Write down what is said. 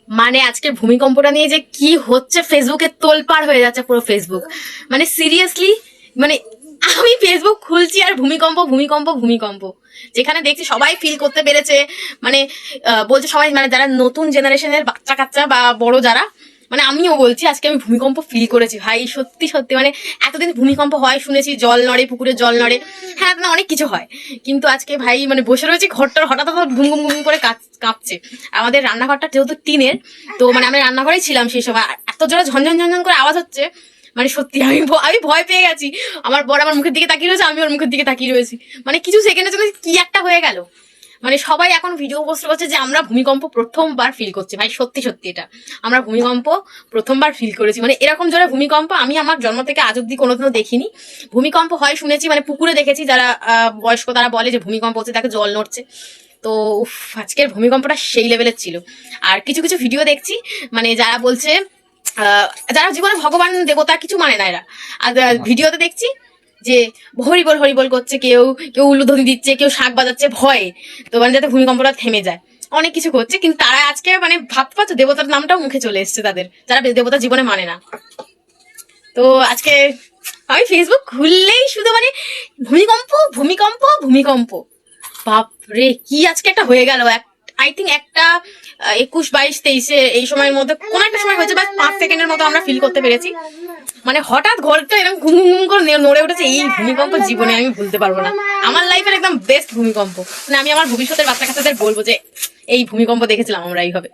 মানে আজকের ভূমিকম্পটা নিয়ে যে কি হচ্ছে, ফেসবুকে তোলপাড় হয়ে যাচ্ছে পুরো ফেসবুক। মানে সিরিয়াসলি, মানে আমি ফেসবুক খুলছি আর ভূমিকম্প ভূমিকম্প ভূমিকম্প, যেখানে দেখছি সবাই ফিল করতে পেরেছে। মানে বলছে সবাই, মানে যারা নতুন জেনারেশনের বাচ্চা কাচ্চা বা বড় যারা, মানে আমিও বলছি আজকে আমি ভূমিকম্প ফিল করেছি ভাই, সত্যি সত্যি। মানে এতদিন ভূমিকম্প হয় শুনেছি, জল নড়ে, পুকুরে জল নড়ে, হ্যাঁ না অনেক কিছু হয়, কিন্তু আজকে ভাই মানে বসে রয়েছি ঘরটার, হঠাৎ ঘুম ঘুম ঘুম করে কাঁপছে। আমাদের রান্নাঘরটা যেহেতু টিনের, তো মানে আমরা রান্নাঘরেই ছিলাম সেই সময়, এত জোরে ঝনঝন ঝনঝন করে আওয়াজ হচ্ছে, মানে সত্যি আমি ভয় পেয়ে গেছি। আমার বর আমার মুখের দিকে তাকিয়ে রয়েছে, আমি ওর মুখের দিকে তাকিয়ে রয়েছি, মানে কিছু সেকেন্ডের জন্য কি একটা হয়ে গেল। মানে সবাই এখন ভিডিও পোস্ট করছে যে আমরা ভূমিকম্প প্রথমবার ফিল করছি। ভাই সত্যি সত্যি এটা আমরা ভূমিকম্প প্রথমবার ফিল করেছি। মানে এরকম জোরে ভূমিকম্প আমি আমার জন্ম থেকে আজ অব্দি কোনোদিনও দেখিনি। ভূমিকম্প হয় শুনেছি, মানে পুকুরে দেখেছি, যারা বয়স্ক তারা বলে যে ভূমিকম্প হচ্ছে, তাকে জল নড়ছে। তো আজকের ভূমিকম্পটা সেই লেভেলের ছিল। আর কিছু কিছু ভিডিও দেখছি, মানে যারা বলছে যারা জীবনে ভগবান দেবতা কিছু মানে না এরা, আর ভিডিওতে দেখছি যে হরিবল হরিবল করছে, কেউ কেউ উলুধ্বনি দিচ্ছে, কেউ শাক বাজাচ্ছে ভয়ে, তো মানে যাতে ভূমিকম্পটা থেমে যায়, অনেক কিছু করছে। কিন্তু তারা আজকে মানে ভাবতে পারছো, দেবতার নামটাও মুখে চলে এসছে তাদের, যারা দেবতা জীবনে মানে না। তো আজকে আমি ফেসবুক খুললেই শুধু মানে ভূমিকম্প ভূমিকম্প ভূমিকম্প। বাপরে কি আজকে একটা হয়ে গেল, আই থিঙ্ক একটা 21, 22, 23 এই সময়ের মধ্যে কোন একটা সময় হয়েছে, বা 5 সেকেন্ডের মতো আমরা ফিল করতে পেরেছি। মানে হঠাৎ ঘরটা এরকম ঘুম ঘুম করে নড়ে উঠেছে, এই ভূমিকম্প জীবনে আমি ভুলতে পারবো না। আমার লাইফের একদম বেস্ট ভূমিকম্প। মানে আমি আমার ভবিষ্যতের বাচ্চা কাচ্চাদের বলবো যে এই ভূমিকম্প দেখেছিলাম আমরা এইভাবে।